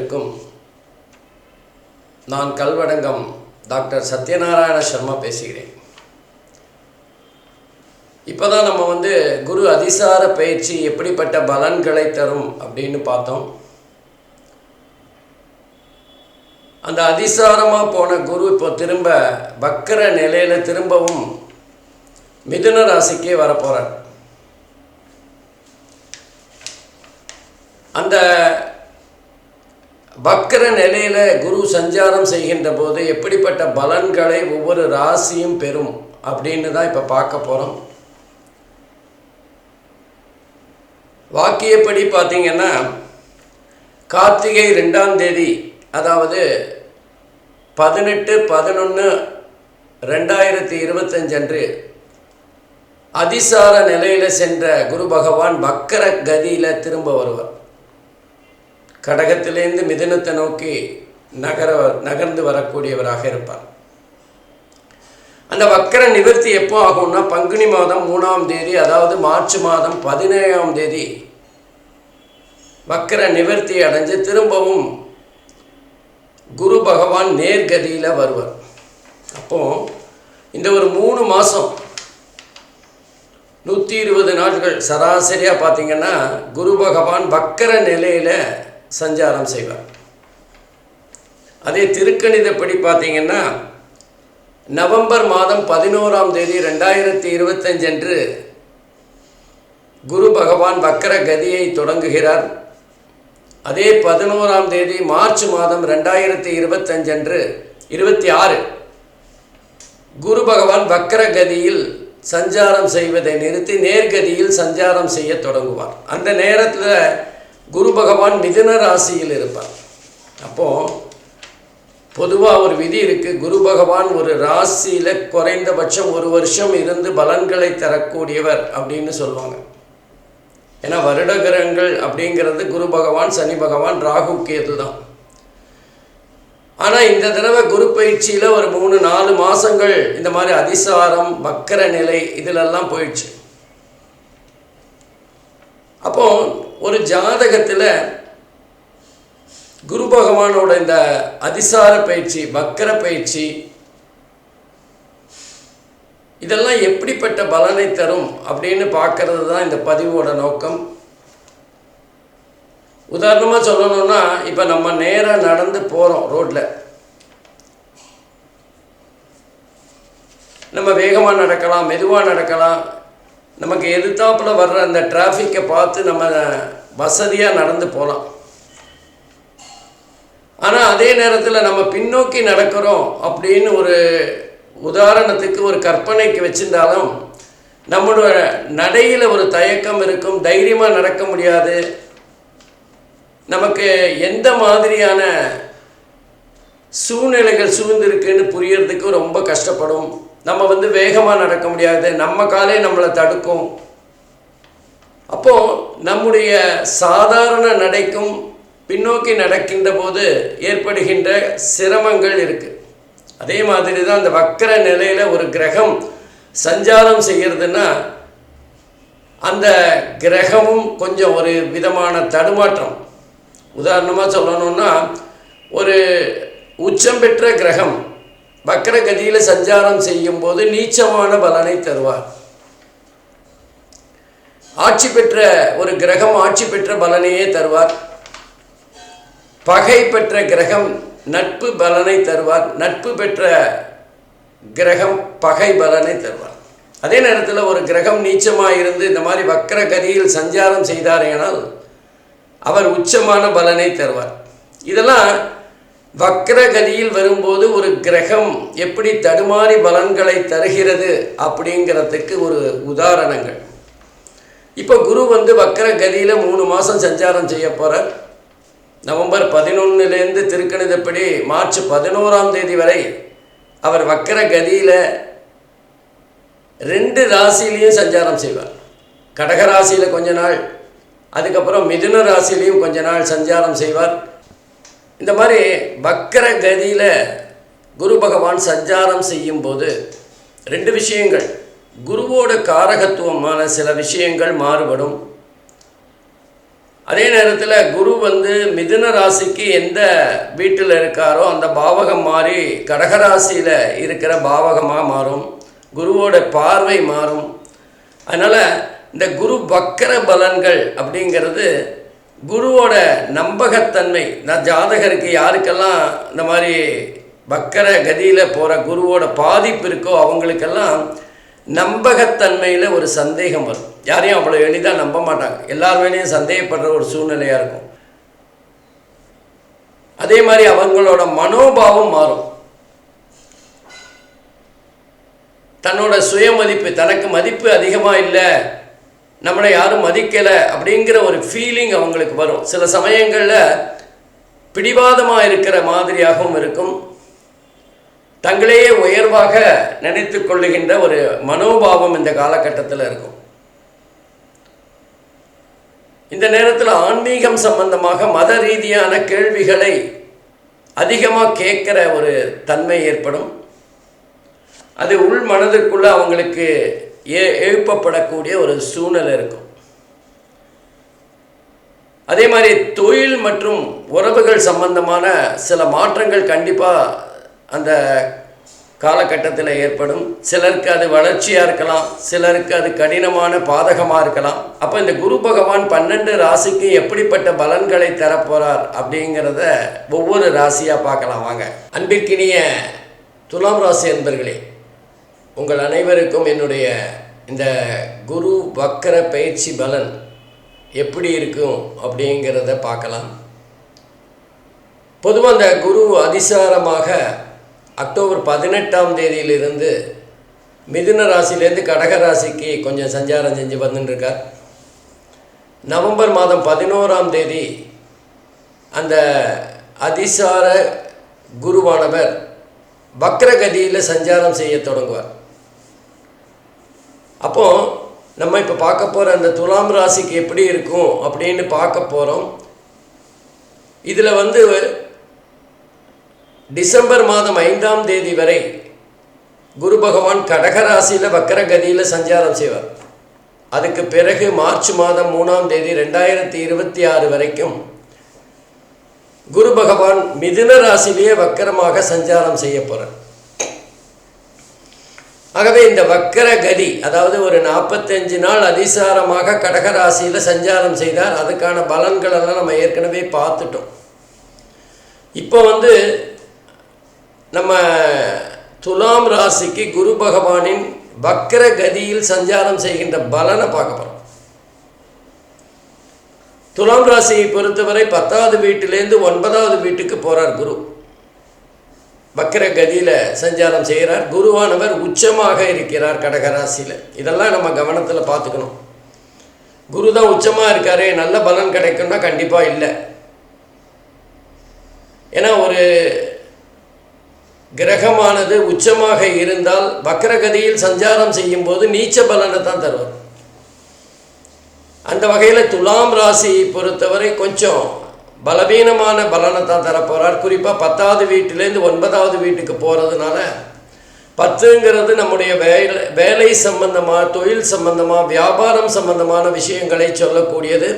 அனைவருக்கும் நான் கல்வடங்கம் டாக்டர் சத்யநாராயண சர்மா பேசுகிறேன். இப்போ தான் நம்ம குரு அதிசார பயிற்சி எப்படிப்பட்ட பலன்களை தரும் அப்படின்னு பார்த்தோம். அந்த அதிசாரமாக போன குரு இப்போ திரும்ப வக்கர நிலையில் திரும்பவும் மிதுன ராசிக்கே வரப்போகிறார். அந்த வக்கர நிலையில் குரு சஞ்சாரம் செய்கின்ற போது எப்படிப்பட்ட பலன்களை ஒவ்வொரு ராசியும் பெறும் அப்படின்னு தான் இப்போ பார்க்க போகிறோம். வாக்கியப்படி பார்த்திங்கன்னா கார்த்திகை 2ஆம் தேதி, அதாவது 18/11/2025 அன்று அதிசார நிலையில் சென்ற குரு பகவான் வக்கர கதியில் திரும்ப வருவார். கடகத்திலேருந்து மிதுனத்தை நோக்கி நகர்ந்து வரக்கூடியவராக இருப்பார். அந்த வக்கர நிவர்த்தி எப்போ ஆகும்னா பங்குனி மாதம் 3ஆம் தேதி, அதாவது மார்ச் மாதம் 17ஆம் தேதி வக்கர நிவர்த்தி அடைஞ்சு திரும்பவும் குரு பகவான் நேர்கதியில் வருவார். அப்போது இந்த ஒரு 3 மாதம் 120 நாட்கள் சராசரியாக பார்த்திங்கன்னா குரு பகவான் வக்கர நிலையில் சஞ்சாரம் செய்வார். அதே திருக்கணிதப்படி பார்த்திங்கன்னா நவம்பர் மாதம் 11ஆம் தேதி 2025 அன்று குரு பகவான் வக்கர கதியை தொடங்குகிறார். அதே 11ஆம் தேதி மார்ச் மாதம் 2025 அன்று 26 குரு பகவான் வக்கர கதியில் சஞ்சாரம் செய்வதை நிறுத்தி நேர்கதியில் சஞ்சாரம் செய்ய தொடங்குவார். அந்த நேரத்தில் குரு பகவான் மிதுன ராசியில் இருப்பார். அப்போது பொதுவாக ஒரு விதி இருக்குது, குரு பகவான் ஒரு ராசியில் குறைந்தபட்சம் 1 வருஷம் இருந்து பலன்களை தரக்கூடியவர் அப்படின்னு சொல்லுவாங்க. ஏன்னா வருடகிரகங்கள் அப்படிங்கிறது குரு பகவான், சனி பகவான், ராகு, கேது தான். ஆனால் இந்த தடவை குரு பயிற்சியில் ஒரு 3-4 மாதங்கள் இந்த மாதிரி அதிசாரம் வக்கர நிலை இதிலெல்லாம் போயிடுச்சு. அப்போது ஒரு ஜாதகத்தில் குரு பகவானோட இந்த அதிசார பயிற்சி, வக்கர பயிற்சி இதெல்லாம் எப்படிப்பட்ட பலனை தரும் அப்படின்னு பார்க்கறது தான் இந்த பதிவோட நோக்கம். உதாரணமாக சொல்லணும்னா, இப்போ நம்ம நேராக நடந்து போகிறோம் ரோட்டில், நம்ம வேகமாக நடக்கலாம், மெதுவாக நடக்கலாம், நமக்கு எதிர்த்தாப்பில் வர்ற அந்த டிராஃபிக்கை பார்த்து நம்ம வசதியாக நடந்து போகலாம். ஆனால் அதே நேரத்தில் நம்ம பின்னோக்கி நடக்கிறோம் அப்படின்னு ஒரு உதாரணத்துக்கு ஒரு கற்பனைக்கு வச்சிருந்தாலும் நம்மளோட நடையில் ஒரு தயக்கம் இருக்கும், தைரியமாக நடக்க முடியாது, நமக்கு எந்த மாதிரியான சூழ்நிலைகள் சூழ்ந்திருக்குன்னு புரியறதுக்கு ரொம்ப கஷ்டப்படும். நம்ம வேகமாக நடக்க முடியாது, நம்ம காலே நம்மளை தடுக்கும். அப்போது நம்முடைய சாதாரண நடைக்கும் பின்னோக்கி நடக்கின்ற போது ஏற்படுகின்ற சிரமங்கள் இருக்குது. அதே மாதிரி தான் அந்த வக்கர நிலையில் ஒரு கிரகம் சஞ்சாரம் செய்கிறதுனா அந்த கிரகமும் கொஞ்சம் ஒரு விதமான தடுமாற்றம். உதாரணமாக சொல்லணும்னா, ஒரு உச்சம் பெற்ற கிரகம் வக்கர கதியில் சஞ்சாரம் செய்யும்போது நீச்சமான பலனை தருவார். ஆட்சி பெற்ற ஒரு கிரகம் ஆட்சி பெற்ற பலனையே தருவார். பகை பெற்ற கிரகம் நட்பு பலனை தருவார். நட்பு பெற்ற கிரகம் பகை பலனை தருவார். அதே நேரத்தில் ஒரு கிரகம் நீச்சமாக இருந்து இந்த மாதிரி வக்கர கதியில் சஞ்சாரம் செய்தாரேனால் அவர் உச்சமான பலனை தருவார். இதெல்லாம் வக்கர கதியில் வரும்போது ஒரு கிரகம் எப்படி தடுமாறி பலன்களை தருகிறது அப்படிங்கிறதுக்கு ஒரு உதாரணங்கள். இப்போ குரு வக்கர கதியில் 3 மாதம் சஞ்சாரம் செய்ய போகிறார். நவம்பர் 11லேருந்து திருக்கணிதப்படி மார்ச் 11ஆம் தேதி வரை அவர் வக்கர கதியில் 2 ராசிலையும் சஞ்சாரம் செய்வார். கடக ராசியில் கொஞ்ச நாள், அதுக்கப்புறம் மிதுன ராசிலையும் கொஞ்ச நாள் சஞ்சாரம் செய்வார். இந்த மாதிரி வக்கர கதியில் குரு பகவான் சஞ்சாரம் செய்யும்போது 2 விஷயங்கள், குருவோட காரகத்துவமான சில விஷயங்கள் மாறுபடும். அதே நேரத்தில் குரு வந்து மிதுன ராசிக்கு எந்த வீட்டில் இருக்காரோ அந்த பாவகம் மாறி கடகராசியில் இருக்கிற பாவகமாக மாறும், குருவோட பார்வை மாறும். அதனால் இந்த குரு வக்கர பலன்கள் அப்படிங்கிறது குருவோட நம்பகத்தன்மை. நான் ஜாதகருக்கு யாருக்கெல்லாம் இந்த மாதிரி வக்கர கதியில் போகிற குருவோட பாதிப்பு இருக்கோ அவங்களுக்கெல்லாம் நம்பகத்தன்மையில் ஒரு சந்தேகம் வரும். யாரையும் அவ்வளோ எளிதாக நம்ப மாட்டாங்க, எல்லார் மேலேயும் சந்தேகப்படுற ஒரு சூழ்நிலையாக இருக்கும். அதே மாதிரி அவங்களோட மனோபாவம் மாறும். தன்னோட சுயமதிப்பு, தனக்கு மதிப்பு அதிகமாக இல்லை, நம்மளை யாரும் மதிக்கலை அப்படிங்கிற ஒரு ஃபீலிங் அவங்களுக்கு வரும். சில சமயங்களில் பிடிவாதமாக இருக்கிற மாதிரியாகவும் இருக்கும். தங்களையே உயர்வாக நினைத்து கொள்ளுகின்ற ஒரு மனோபாவம் இந்த காலகட்டத்தில் இருக்கும். இந்த நேரத்தில் ஆன்மீகம் சம்பந்தமாக மத ரீதியான கேள்விகளை அதிகமாக கேட்குற ஒரு தன்மை ஏற்படும். அது உள் மனதிற்குள்ள அவங்களுக்கு எழுப்பப்படக்கூடிய ஒரு சூழ்நிலை இருக்கும். அதே மாதிரி தொழில் மற்றும் உறவுகள் சம்பந்தமான சில மாற்றங்கள் கண்டிப்பாக அந்த காலகட்டத்தில் ஏற்படும். சிலருக்கு அது வளர்ச்சியாக இருக்கலாம், சிலருக்கு அது கடினமான பாதகமாக இருக்கலாம். அப்போ இந்த குரு பகவான் 12 ராசிக்கு எப்படிப்பட்ட பலன்களை தரப்போகிறார் அப்படிங்கிறத ஒவ்வொரு ராசியாக பார்க்கலாம் வாங்க. அன்பிற்கினிய துலாம் ராசி அன்பர்களே, உங்கள் அனைவருக்கும் என்னுடைய இந்த குரு வக்கர பயிற்சி பலன் எப்படி இருக்கும் அப்படிங்கிறத பார்க்கலாம். பொதுவாக அந்த குரு அதிசாரமாக அக்டோபர் 18ஆம் தேதியிலிருந்து மிதுன ராசியிலேருந்து கடக ராசிக்கு கொஞ்சம் சஞ்சாரம் செஞ்சு வந்துட்டுருக்கார். நவம்பர் மாதம் 11ஆம் தேதி அந்த அதிசார குருவானவர் வக்ரகதியில் சஞ்சாரம் செய்ய தொடங்குவார். அப்போது நம்ம இப்போ பார்க்க போகிற அந்த துலாம் ராசிக்கு எப்படி இருக்கும் அப்படின்னு பார்க்க போகிறோம். இதில் வந்து டிசம்பர் மாதம் 5ஆம் தேதி வரை குரு பகவான் கடகராசியில் வக்கரகதியில் சஞ்சாரம் செய்வார். அதுக்கு பிறகு மார்ச் மாதம் 3ஆம் தேதி 2026 வரைக்கும் குரு பகவான் மிதுன ராசியிலேயே வக்கரமாக சஞ்சாரம் செய்ய போகிறார். ஆகவே இந்த வக்கர கதி, அதாவது ஒரு 45 நாள் அதிசாரமாக கடகராசியில் சஞ்சாரம் செய்தார். அதுக்கான பலன்களெல்லாம் நம்ம ஏற்கனவே பார்த்துட்டோம். இப்போ வந்து நம்ம துலாம் ராசிக்கு குரு பகவானின் வக்கர கதியில் சஞ்சாரம் செய்கின்ற பலனை பார்க்க போகிறோம். துலாம் ராசியை பொறுத்தவரை 10வது வீட்டிலேருந்து 9வது வீட்டுக்கு போகிறார் குரு. வக்கர கதியில் சஞ்சாரம் செய்கிறார். குருவானவர் உச்சமாக இருக்கிறார் கடகராசியில். இதெல்லாம் நம்ம கவனத்தில் பார்த்துக்கணும். குரு தான் உச்சமாக இருக்காரே, நல்ல பலன் கிடைக்கும்னா கண்டிப்பாக இல்லை. ஏன்னா ஒரு கிரகமானது உச்சமாக இருந்தால் வக்கரகதியில் சஞ்சாரம் செய்யும் போது நீச்ச பலனை தான் தருவார். அந்த வகையில் துலாம் ராசியை பொறுத்தவரை கொஞ்சம் பலவீனமான பலனை தான் தரப்போகிறார். குறிப்பாக 10வது வீட்டிலேருந்து 9வது வீட்டுக்கு போகிறதுனால 10ங்கிறது நம்முடைய வேலை சம்பந்தமாக, தொழில் சம்பந்தமாக, வியாபாரம் சம்பந்தமான விஷயங்களை சொல்லக்கூடியது.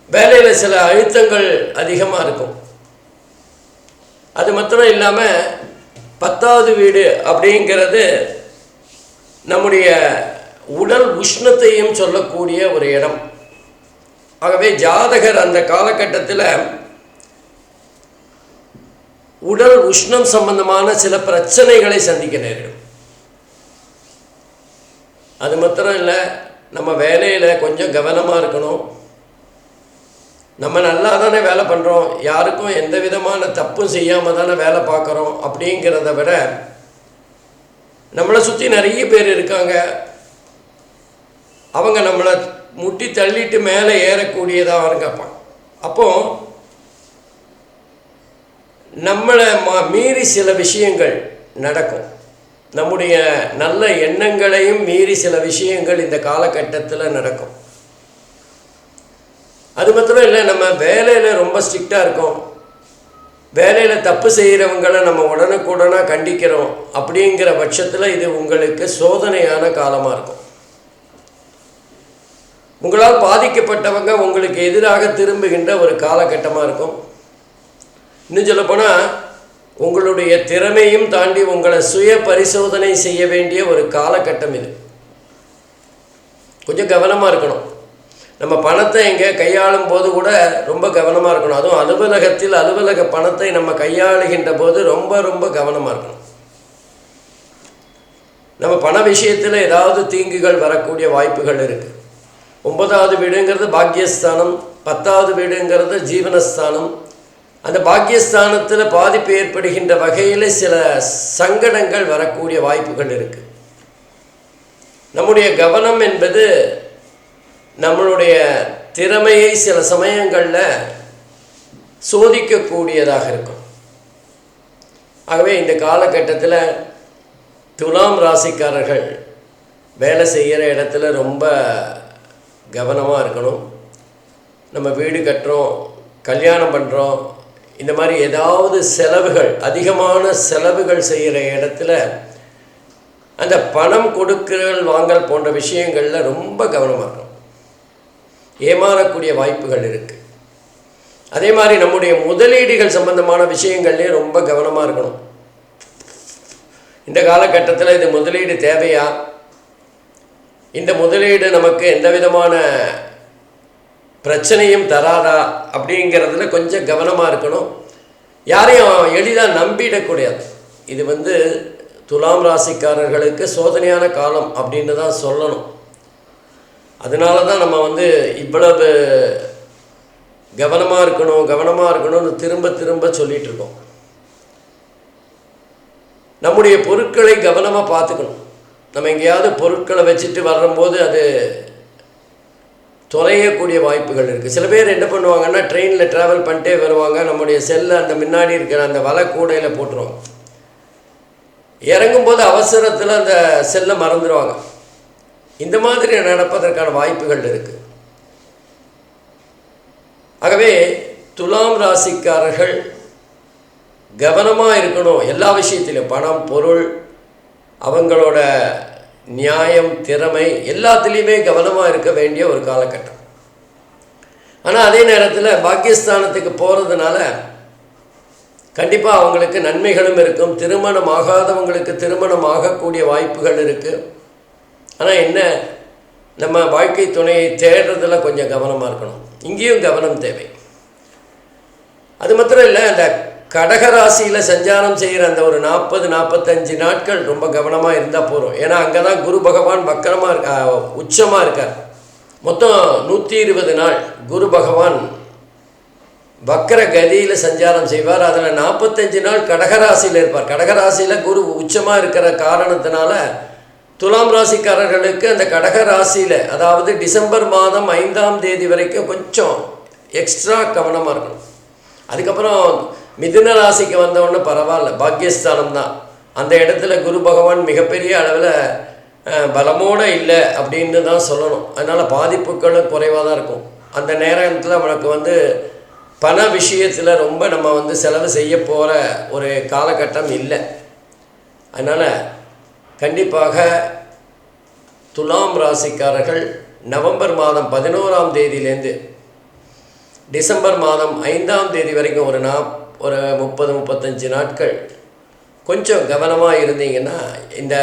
வேலையில் சில அழுத்தங்கள் அதிகமாக இருக்கும். அது மாத்திரம் இல்லாமல் 10வது வீடு அப்படிங்கிறது நம்முடைய உடல் உஷ்ணத்தையும் சொல்லக்கூடிய ஒரு இடம். ஆகவே ஜாதகர் அந்த காலகட்டத்தில் உடல் உஷ்ணம் சம்பந்தமான சில பிரச்சனைகளை சந்திக்க நேரிடும். அது மாத்திரம் இல்லை, நம்ம வேலையில் கொஞ்சம் கவனமாக இருக்கணும். நம்ம நல்லா தானே வேலை பண்ணுறோம், யாருக்கும் எந்த விதமான தப்பும் செய்யாமல் தானே வேலை பார்க்குறோம். அப்படிங்கிறத விட நம்மளை சுற்றி நிறைய பேர் இருக்காங்க, அவங்க நம்மளை முட்டி தள்ளிட்டு மேலே ஏறக்கூடியதாக இருக்காப்பாங்க. அப்போது நம்மளை மீறி சில விஷயங்கள் நடக்கும். நம்முடைய நல்ல எண்ணங்களையும் மீறி சில விஷயங்கள் இந்த காலகட்டத்தில் நடக்கும். அது மாத்திரம் இல்லை, நம்ம வேலையில் ரொம்ப ஸ்ட்ரிக்டாக இருக்கோம், வேலையில் தப்பு செய்கிறவங்களை நம்ம உடனுக்குடனாக கண்டிக்கிறோம். அப்படிங்கிற பட்சத்தில் இது உங்களுக்கு சோதனையான காலமாக இருக்கும். உங்களால் பாதிக்கப்பட்டவங்க உங்களுக்கு எதிராக திரும்புகின்ற ஒரு காலகட்டமாக இருக்கும். இன்னும் சொல்லப்போனால் உங்களுடைய திறமையும் தாண்டி உங்களை சுய பரிசோதனை செய்ய வேண்டிய ஒரு காலகட்டம் இது. கொஞ்சம் கவனமாக இருக்கணும். நம்ம பணத்தை எங்கே கையாளும் போது கூட ரொம்ப கவனமாக இருக்கணும். அதுவும் அலுவலகத்தில் அலுவலக பணத்தை நம்ம கையாளுகின்ற போது ரொம்ப ரொம்ப கவனமாக இருக்கணும். நம்ம பண விஷயத்தில் ஏதாவது தீங்குகள் வரக்கூடிய வாய்ப்புகள் இருக்குது. 9வது வீடுங்கிறது பாக்கியஸ்தானம், 10வது வீடுங்கிறது ஜீவனஸ்தானம். அந்த பாக்கியஸ்தானத்தில் பாதிப்பு ஏற்படுகின்ற வகையில் சில சங்கடங்கள் வரக்கூடிய வாய்ப்புகள் இருக்குது. நம்முடைய கவனம் என்பது நம்மளுடைய திறமையை சில சமயங்களில் சோதிக்கக்கூடியதாக இருக்கும். ஆகவே இந்த காலகட்டத்தில் துலாம் ராசிக்காரர்கள் வேலை செய்கிற இடத்துல ரொம்ப கவனமாக இருக்கணும். நம்ம வீடு கட்டுறோம், கல்யாணம் பண்ணுறோம், இந்த மாதிரி ஏதாவது செலவுகள், அதிகமான செலவுகள் செய்கிற இடத்துல அந்த பணம் கொடுக்கல் வாங்கல் போன்ற விஷயங்களில் ரொம்ப கவனமாக இருக்கணும். ஏமாறக்கூடிய வாய்ப்புகள் இருக்குது. அதே மாதிரி நம்முடைய முதலீடுகள் சம்பந்தமான விஷயங்கள்லேயே ரொம்ப கவனமாக இருக்கணும். இந்த காலகட்டத்தில் இது முதலீடு தேவையா, இந்த முதலீடு நமக்கு எந்த விதமான பிரச்சனையும் தராதா அப்படிங்கிறதுல கொஞ்சம் கவனமாக இருக்கணும். யாரையும் எளிதாக நம்பிடக்கூடாது. இது துலாம் ராசிக்காரர்களுக்கு சோதனையான காலம் அப்படின்னு தான் சொல்லணும். அதனால தான் நம்ம இவ்வளவு கவனமாக இருக்கணும்னு திரும்ப திரும்ப சொல்லிகிட்டு இருக்கோம். நம்முடைய பொருட்களை கவனமாக பார்த்துக்கணும். நம்ம எங்கேயாவது பொருட்களை வச்சுட்டு வரும்போது அது தொலையக்கூடிய வாய்ப்புகள் இருக்குது. சில பேர் என்ன பண்ணுவாங்கன்னா, ட்ரெயினில் ட்ராவல் பண்ணிட்டே வருவாங்க, நம்முடைய செல்லை அந்த முன்னாடி இருக்கிற அந்த வலை கூடையில் போட்டுருவாங்க. இறங்கும்போது அவசரத்தில் அந்த செல்லை மறந்துடுவாங்க. இந்த மாதிரி நடப்பதற்கான வாய்ப்புகள் இருக்குது. ஆகவே துலாம் ராசிக்காரர்கள் கவனமாக இருக்கணும். எல்லா விஷயத்திலும் பணம், பொருள், அவங்களோட நியாயம், திறமை எல்லாத்துலேயுமே கவனமாக இருக்க வேண்டிய ஒரு காலகட்டம். ஆனால் அதே நேரத்தில் பாக்கியஸ்தானத்துக்கு போகிறதுனால கண்டிப்பாக அவங்களுக்கு நன்மைகளும் இருக்கும். திருமணம் ஆகாதவங்களுக்கு திருமணம் ஆகக்கூடிய வாய்ப்புகள் இருக்குது. ஆனால் என்ன, நம்ம வாழ்க்கை துணையை தேடுறதுல கொஞ்சம் கவனமாக இருக்கணும். இங்கேயும் கவனம் தேவை. அது மாத்திரம் இல்லை, அந்த கடகராசியில் சஞ்சாரம் செய்கிற அந்த ஒரு 40-45 நாட்கள் ரொம்ப கவனமாக இருந்தால் போகிறோம். ஏன்னா அங்கே தான் குரு பகவான் வக்கரமாக உச்சமாக இருக்கார். மொத்தம் 120 நாள் குரு பகவான் வக்கர கதியில் சஞ்சாரம் செய்வார். அதில் 45 நாள் கடகராசியில் இருப்பார். கடகராசியில் குரு உச்சமாக இருக்கிற காரணத்தினால துலாம் ராசிக்காரர்களுக்கு அந்த கடகராசியில், அதாவது டிசம்பர் மாதம் 5ஆம் தேதி வரைக்கும் கொஞ்சம் எக்ஸ்ட்ரா கவனமாக இருக்கணும். அதுக்கப்புறம் மிதுன ராசிக்கு வந்தவொன்னே பரவாயில்ல, பாக்கியஸ்தானம் தான். அந்த இடத்துல குரு பகவான் மிகப்பெரிய அளவில் பலமோடு இல்லை அப்படின்னு தான் சொல்லணும். அதனால் பாதிப்புகளும் குறைவாக தான் இருக்கும். அந்த நேரத்தில் உனக்கு பண விஷயத்தில் ரொம்ப நம்ம செலவு செய்ய போகிற ஒரு காலகட்டம் இல்லை. அதனால் கண்டிப்பாக துலாம் ராசிக்காரர்கள் நவம்பர் மாதம் 11ஆம் தேதியிலேருந்து டிசம்பர் மாதம் 5ஆம் தேதி வரைக்கும் ஒரு 30-35 நாட்கள் கொஞ்சம் கவனமாக இருந்தீங்கன்னா இந்த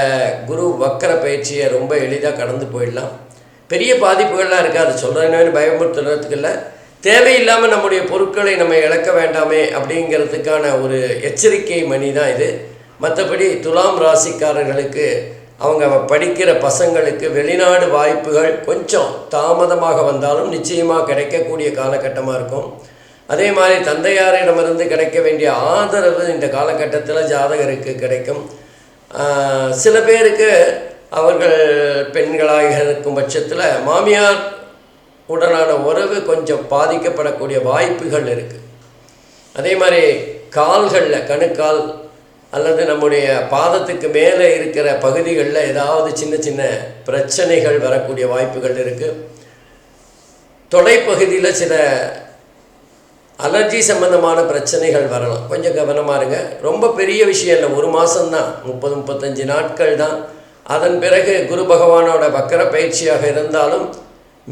குரு வக்கர பயிற்சியை ரொம்ப எளிதாக கடந்து போயிடலாம். பெரிய பாதிப்புகள்லாம் இருக்காது. சொல்கிறேன்னு பயமுறுத்துறதுக்கு இல்லை, தேவையில்லாமல் நம்முடைய பொருட்களை நம்ம இழக்க வேண்டாமே அப்படிங்கிறதுக்கான ஒரு எச்சரிக்கை மணி தான் இது. மற்றபடி துலாம் ராசிக்காரர்களுக்கு அவங்க படிக்கிற பசங்களுக்கு வெளிநாடு வாய்ப்புகள் கொஞ்சம் தாமதமாக வந்தாலும் நிச்சயமாக கிடைக்கக்கூடிய காலகட்டமாக இருக்கும். அதே மாதிரி தந்தையாரிடமிருந்து கிடைக்க வேண்டிய ஆதரவு இந்த காலகட்டத்தில் ஜாதகருக்கு கிடைக்கும். சில பேருக்கு அவர்கள் பெண்களாக இருக்கும் பட்சத்தில் மாமியார் உடனான உறவு கொஞ்சம் பாதிக்கப்படக்கூடிய வாய்ப்புகள் இருக்குது. அதே மாதிரி கால்களில், கணுக்கால் அல்லது நம்முடைய பாதத்துக்கு மேலே இருக்கிற பகுதிகளில் ஏதாவது சின்ன சின்ன பிரச்சனைகள் வரக்கூடிய வாய்ப்புகள் இருக்குது. தொடைப்பகுதியில் சில அலர்ஜி சம்பந்தமான பிரச்சனைகள் வரலாம். கொஞ்சம் கவனமாக இருங்க. ரொம்ப பெரிய விஷயம் இல்லை, ஒரு மாதம்தான், 30-35 நாட்கள் தான். அதன் பிறகு குரு பகவானோட வக்கர பயிற்சியாக இருந்தாலும்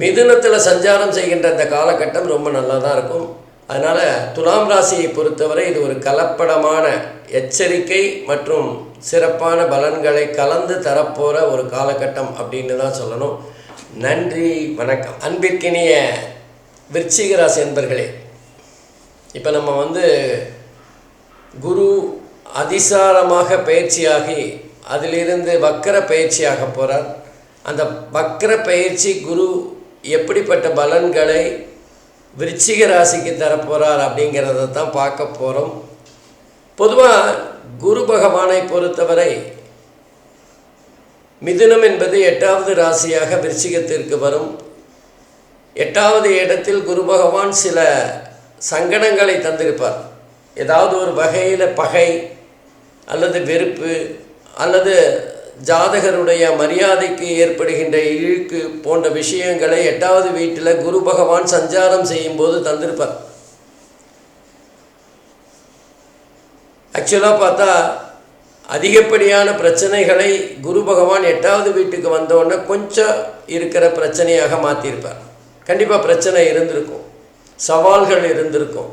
மிதுனத்தில் சஞ்சாரம் செய்கின்ற இந்த காலகட்டம் ரொம்ப நல்லா தான் இருக்கும். அதனால் துலாம் ராசியை பொறுத்தவரை இது ஒரு கலப்படமான எச்சரிக்கை மற்றும் சிறப்பான பலன்களை கலந்து தரப்போகிற ஒரு காலகட்டம் அப்படின்னு தான் சொல்லணும். நன்றி, வணக்கம். அன்பிற்கினிய விருச்சிக ராசி என்பர்களே, இப்போ நம்ம குரு அதிசாரமாக பயிற்சியாகி அதிலிருந்து வக்கர பயிற்சியாக போகிறார். அந்த வக்கர பயிற்சி குரு எப்படிப்பட்ட பலன்களை விருச்சிக ராசிக்கு தரப்போகிறார் அப்படிங்கிறத தான் பார்க்க போகிறோம். பொதுவாக குரு பகவானை பொறுத்தவரை மிதுனம் என்பது 8வது ராசியாக விருச்சிகத்திற்கு வரும். 8வது இடத்தில் குரு பகவான் சில சங்கடங்களை தந்திருப்பார். ஏதாவது ஒரு வகையில் பகை அல்லது வெறுப்பு அல்லது ஜாதகருடைய மரியாதைக்கு ஏற்படுகின்ற இழுக்கு போன்ற விஷயங்களை 8வது வீட்டில் குரு பகவான் சஞ்சாரம் செய்யும்போது தந்திருப்பார். ஆக்சுவலாக பார்த்தா அதிகப்படியான பிரச்சனைகளை குரு பகவான் 8வது வீட்டுக்கு வந்தோடனே கொஞ்சம் இருக்கிற பிரச்சனையாக மாற்றியிருப்பார். கண்டிப்பாக பிரச்சனை இருந்திருக்கும், சவால்கள் இருந்திருக்கும்.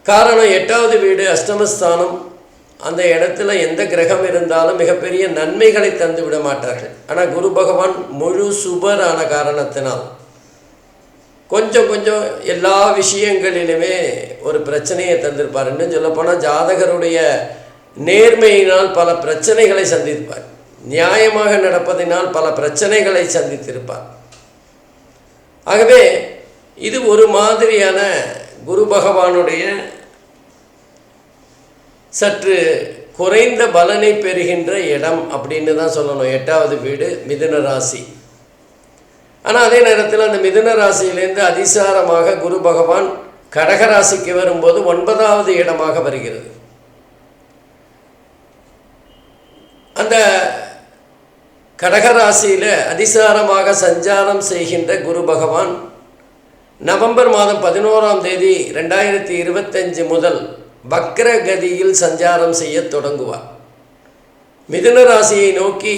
காரணம் 8வது வீடு அஷ்டமஸ்தானம். அந்த இடத்துல எந்த கிரகம் இருந்தாலும் மிகப்பெரிய நன்மைகளை தந்து விட மாட்டார்கள். ஆனால் குரு பகவான் முழு சுபரான காரணத்தினால் கொஞ்சம் எல்லா விஷயங்களிலுமே ஒரு பிரச்சனையை தந்திருப்பார். இன்னும் சொல்லப்போனால் ஜாதகருடைய நேர்மையினால் பல பிரச்சனைகளை சந்தித்திருப்பார். நியாயமாக நடப்பதினால் பல பிரச்சனைகளை சந்தித்திருப்பார். ஆகவே இது ஒரு மாதிரியான குரு பகவானுடைய சற்று குறைந்த பலனை பெறுகின்ற இடம் அப்படின்னு தான் சொல்லணும் 8வது வீடு மிதுன ராசி. ஆனால் அதே நேரத்தில் அந்த மிதுன ராசியிலேருந்து அதிசாரமாக குரு பகவான் கடகராசிக்கு வரும்போது 9வது இடமாக வருகிறது. அந்த கடகராசியில் அதிசாரமாக சஞ்சாரம் செய்கின்ற குரு பகவான் நவம்பர் மாதம் 11ஆம் தேதி 2025 முதல் வக்ர கதியில் சஞ்சாரம் செய்ய தொடங்குவார். மிதுன ராசியை நோக்கி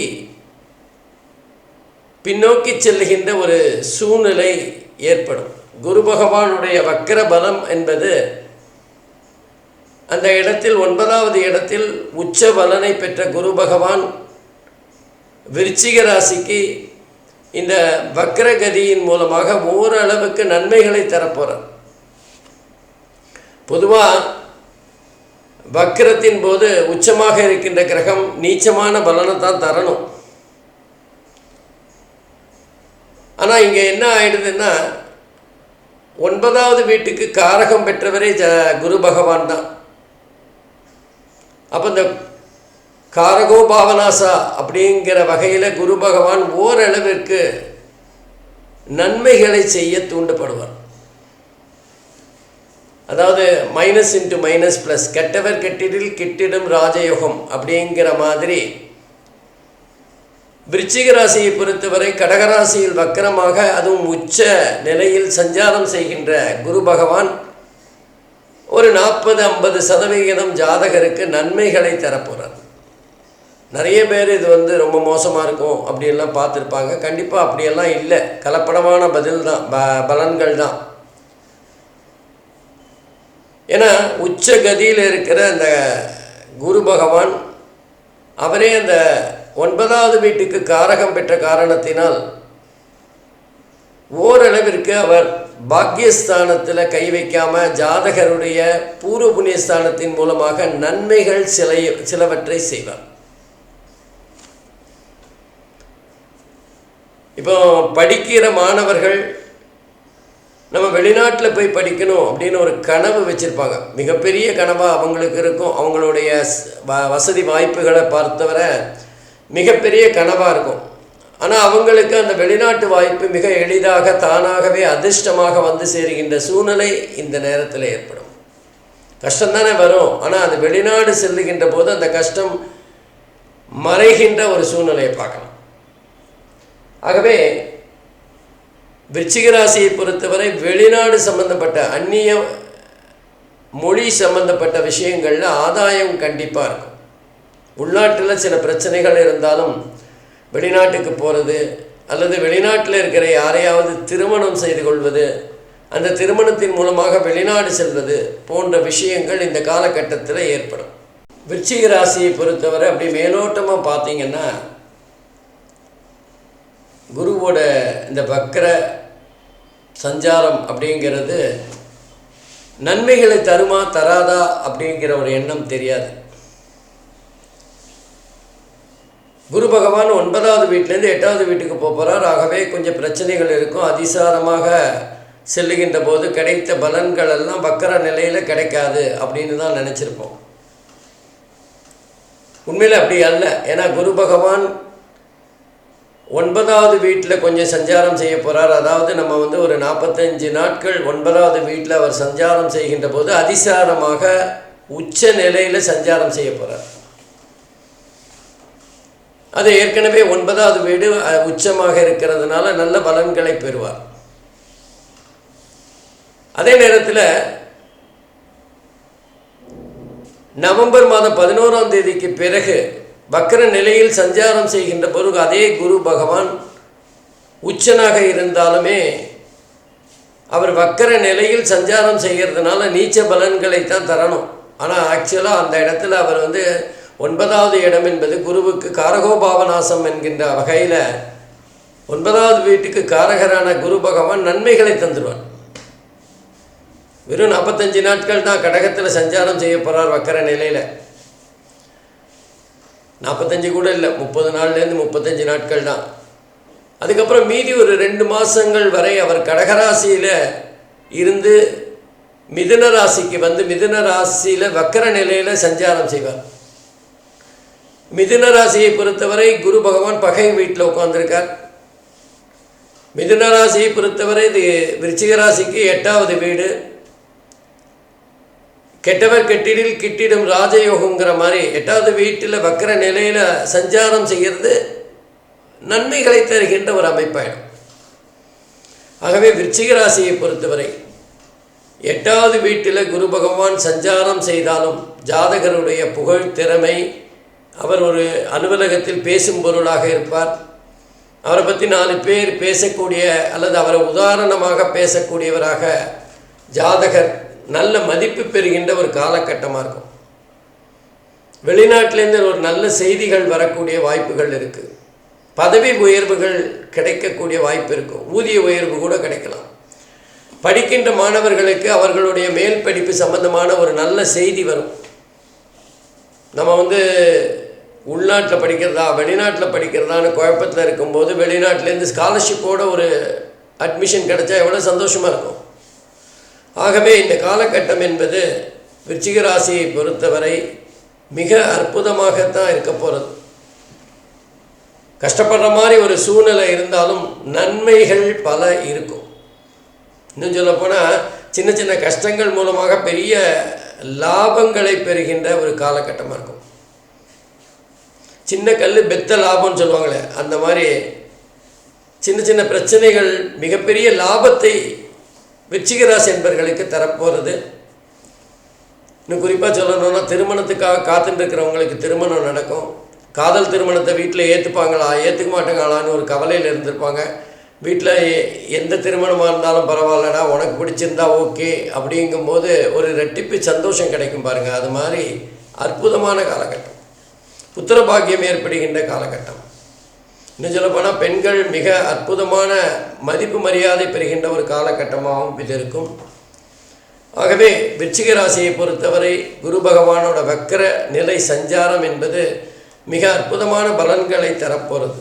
பின்னோக்கி செல்லுகின்ற ஒரு சூழ்நிலை ஏற்படும். குரு பகவானுடைய வக்ர பலம் என்பது அந்த இடத்தில் 9வது இடத்தில் உச்ச பலனை பெற்ற குரு பகவான் விருச்சிக ராசிக்கு இந்த வக்ரகதியின் மூலமாக ஓரளவுக்கு நன்மைகளை தரப்போகிறார். பொதுவாக வக்ரத்தின் போது உச்சமாக இருக்கின்ற கிரகம் நீச்சமான பலனை தான் தரணும். ஆனால் இங்கே என்ன ஆயிடுதுன்னா 9வது வீட்டுக்கு காரகம் பெற்றவரே குரு பகவான் தான். அப்போ இந்த காரகோ பாவனாசா அப்படிங்கிற வகையில் குரு பகவான் ஓரளவிற்கு நன்மைகளை செய்ய தூண்டப்படுவார். அதாவது மைனஸ் இன்ட்டு மைனஸ் ப்ளஸ், கெட்டவர் கெட்டிடில் கிட்டிடும் ராஜயோகம் அப்படிங்கிற மாதிரி விருச்சிக ராசியை பொறுத்தவரை கடகராசியில் வக்கரமாக அதுவும் உச்ச நிலையில் சஞ்சாரம் செய்கின்ற குரு பகவான் ஒரு 40-50% ஜாதகருக்கு நன்மைகளை தரப்போகிறார். நிறைய பேர் இது ரொம்ப மோசமாக இருக்கும் அப்படின்லாம் பார்த்துருப்பாங்க. கண்டிப்பாக அப்படியெல்லாம் இல்லை, கலப்படமான பதில் தான், பலன்கள் தான். ஏன்னா உச்ச கதியில் இருக்கிற அந்த குரு பகவான் அவரே அந்த 9வது வீட்டுக்கு காரகம் பெற்ற காரணத்தினால் ஓரளவிற்கு அவர் பாக்கியஸ்தானத்தில் கை வைக்காமல் ஜாதகருடைய பூர்வ புண்ணியஸ்தானத்தின் மூலமாக நன்மைகள் சிலவற்றை செய்வார். இப்போ படிக்கிற மாணவர்கள் நம்ம வெளிநாட்டில் போய் படிக்கணும் அப்படின்னு ஒரு கனவு வச்சுருப்பாங்க. மிகப்பெரிய கனவாக அவங்களுக்கு இருக்கும். அவங்களுடைய வசதி வாய்ப்புகளை பார்த்தவரை மிகப்பெரிய கனவாக இருக்கும். ஆனால் அவங்களுக்கு அந்த வெளிநாட்டு வாய்ப்பு மிக எளிதாக தானாகவே அதிர்ஷ்டமாக வந்து சேருகின்ற சூழ்நிலை இந்த நேரத்தில் ஏற்படும். கஷ்டம்தானே வரும், ஆனால் அது வெளிநாடு செல்லுகின்ற போது அந்த கஷ்டம் மறைகின்ற ஒரு சூழ்நிலையை பார்க்கலாம். ஆகவே விருச்சிக ராசியை பொறுத்தவரை வெளிநாடு சம்பந்தப்பட்ட அந்நிய மொழி சம்பந்தப்பட்ட விஷயங்களில் ஆதாயம் கண்டிப்பாக இருக்கும். உள்நாட்டில் சில பிரச்சனைகள் இருந்தாலும் வெளிநாட்டுக்கு போகிறது அல்லது வெளிநாட்டில் இருக்கிற யாரையாவது திருமணம் செய்து கொள்வது, அந்த திருமணத்தின் மூலமாக வெளிநாடு செல்வது போன்ற விஷயங்கள் இந்த காலகட்டத்தில் ஏற்படும். விருச்சிக ராசியை பொறுத்தவரை அப்படி மேலோட்டமாக பார்த்தீங்கன்னா, குருவோட இந்த வக்ர சஞ்சாரம் அப்படிங்கிறது நன்மைகளை தருமா தராதா அப்படிங்கிற ஒரு எண்ணம் தெரியாது. குரு பகவான் 9வது வீட்டிலேருந்து 8வது வீட்டுக்கு போகிறார். ஆகவே கொஞ்சம் பிரச்சனைகள் இருக்கும். அதிசாரமாக செல்லுகின்ற போது கிடைத்த பலன்கள் எல்லாம் வக்கர நிலையில் கிடைக்காது அப்படின்னு தான் நினச்சிருப்போம். உண்மையில் அப்படி அல்ல. ஏன்னா குரு பகவான் 9வது வீட்டில் கொஞ்சம் சஞ்சாரம் செய்ய போகிறார். அதாவது நம்ம ஒரு 45 நாட்கள் 9வது வீட்டில் அவர் சஞ்சாரம் செய்கின்ற போது அதிசாரமாக உச்ச நிலையில் சஞ்சாரம் செய்ய போகிறார். அது ஏற்கனவே 9வது வீடு உச்சமாக இருக்கிறதுனால நல்ல பலன்களை பெறுவார். அதே நேரத்தில் நவம்பர் மாதம் 11ஆம் தேதிக்கு பிறகு வக்கர நிலையில் சஞ்சாரம் செய்கின்ற பொழுது அதே குரு பகவான் உச்சனாக இருந்தாலுமே அவர் வக்கர நிலையில் சஞ்சாரம் செய்கிறதுனால நீச்ச பலன்களை தான் தரணும். ஆனால் ஆக்சுவலாக அந்த இடத்துல அவர் 9வது இடம் என்பது குருவுக்கு காரகோபாவநாசம் என்கின்ற வகையில் 9வது வீட்டுக்கு காரகரான குரு பகவான் நன்மைகளை தந்துடுவார். வெறும் 45 நாட்கள் தான் கடகத்தில் சஞ்சாரம் செய்ய போகிறார் வக்கர நிலையில். 45 கூட இல்லை, 30 நாள்லேருந்து 35 நாட்கள் தான். அதுக்கப்புறம் மீதி ஒரு 2 மாதங்கள் வரை அவர் கடகராசியில் இருந்து மிதுன ராசிக்கு மிதுன ராசியில் வக்கர நிலையில் சஞ்சாரம் செய்வார். மிதுன ராசியை பொறுத்தவரை குரு பகவான் பகை வீட்டில் உட்கார்ந்திருக்கார். மிதுன ராசியை பொறுத்தவரை இது விருச்சிக ராசிக்கு 8வது வீடு. கெட்டவர் கெட்டிடில் கிட்டிடும் ராஜயோகங்கிற மாதிரி 8வது வீட்டில் வக்கர நிலையில் சஞ்சாரம் செய்கிறது நன்மைகளை தருகின்ற ஒரு அமைப்பாயிடும். ஆகவே விருச்சிக ராசியை பொறுத்தவரை 8வது வீட்டில் குரு பகவான் சஞ்சாரம் செய்தாலும் ஜாதகருடைய புகழ் திறமை, அவர் ஒரு அலுவலகத்தில் பேசும் பொருளாக இருப்பார். அவரை பற்றி 4 பேர் பேசக்கூடிய அல்லது அவரை உதாரணமாக பேசக்கூடியவராக ஜாதகர் நல்ல மதிப்பு பெறுகின்ற ஒரு காலகட்டமாக இருக்கும். வெளிநாட்டிலேருந்து ஒரு நல்ல செய்திகள் வரக்கூடிய வாய்ப்புகள் இருக்குது. பதவி உயர்வுகள் கிடைக்கக்கூடிய வாய்ப்பு இருக்கும். ஊதிய உயர்வு கூட கிடைக்கலாம். படிக்கின்ற மாணவர்களுக்கு அவர்களுடைய மேல் படிப்பு சம்பந்தமான ஒரு நல்ல செய்தி வரும். நம்ம உள்நாட்டில் படிக்கிறதா வெளிநாட்டில் படிக்கிறதான்னு குழப்பத்தில் இருக்கும்போது வெளிநாட்டிலேருந்து ஸ்காலர்ஷிப்போட ஒரு அட்மிஷன் கிடைச்சா எவ்வளோ சந்தோஷமாக இருக்கும். ஆகவே இந்த காலகட்டம் என்பது விருச்சிக ராசியை பொறுத்தவரை மிக அற்புதமாகத்தான் இருக்க போகிறது. கஷ்டப்படுற மாதிரி ஒரு சூழ்நிலை இருந்தாலும் நன்மைகள் பல இருக்கும். இன்னும் சொல்லப்போனால் சின்ன சின்ன கஷ்டங்கள் மூலமாக பெரிய லாபங்களை பெறுகின்ற ஒரு காலகட்டமாக இருக்கும். சின்ன கல் பெத்த லாபம்னு சொல்லுவாங்களே, அந்த மாதிரி சின்ன சின்ன பிரச்சனைகள் மிகப்பெரிய லாபத்தை விருச்சிக ராசி என்பவர்களுக்கு தரப்போகிறது. இன்னும் குறிப்பாக சொல்லணும்னா திருமணத்துக்காக காத்துட்டு இருக்கிறவங்களுக்கு திருமணம் நடக்கும். காதல் திருமணத்தை வீட்டில் ஏற்றுப்பாங்களா ஏற்றுக்க மாட்டாங்களான்னு ஒரு கவலையில் இருந்திருப்பாங்க. வீட்டில் எந்த திருமணமாக இருந்தாலும் பரவாயில்லடா, உனக்கு பிடிச்சிருந்தா ஓகே அப்படிங்கும்போது ஒரு ரெட்டிப்பு சந்தோஷம் கிடைக்கும் பாருங்கள். அது மாதிரி அற்புதமான காலகட்டம், புத்திர பாக்கியம் ஏற்படுகின்ற காலகட்டம். இன்னும் சொல்லப்போனால் பெண்கள் மிக அற்புதமான மதிப்பு மரியாதை பெறுகின்ற ஒரு காலகட்டமாகவும் இது இருக்கும். ஆகவே விருச்சிக ராசியை பொறுத்தவரை குரு பகவானோட வக்கர நிலை சஞ்சாரம் என்பது மிக அற்புதமான பலன்களை தரப்போகிறது.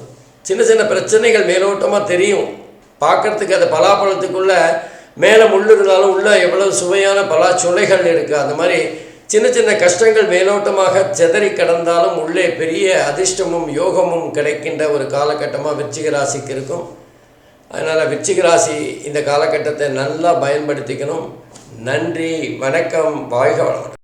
சின்ன சின்ன பிரச்சனைகள் மேலோட்டமாக தெரியும் பார்க்குறதுக்கு. அது பலாப்பழத்துக்குள்ளே மேலே முள் இருந்தாலும் உள்ளே எவ்வளோ சுவையான பலா சுளைகள் இருக்குது. அந்த மாதிரி சின்ன சின்ன கஷ்டங்கள் மேலோட்டமாக செதறி கடந்தாலும் உள்ளே பெரிய அதிர்ஷ்டமும் யோகமும் கிடைக்கின்ற ஒரு காலகட்டமாக விருச்சிக ராசிக்கு இருக்கும். அதனால் விருச்சிக ராசி இந்த காலகட்டத்தை நல்லா பயன்படுத்திக்கணும். நன்றி, வணக்கம், வாழ்க வளமுடன்.